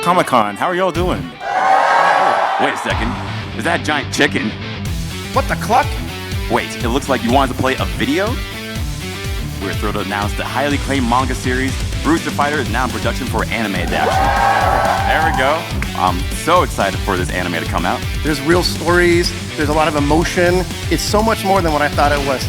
Comic-Con. How are y'all doing? Wait a second. Is that a giant chicken? What the cluck? Wait, it looks like you wanted to play a video? We're thrilled to announce the highly acclaimed manga series, Brewster Fighter, is now in production for anime adaptation. There we go. I'm so excited for this anime to come out. There's real stories, there's a lot of emotion. It's so much more than what I thought it was.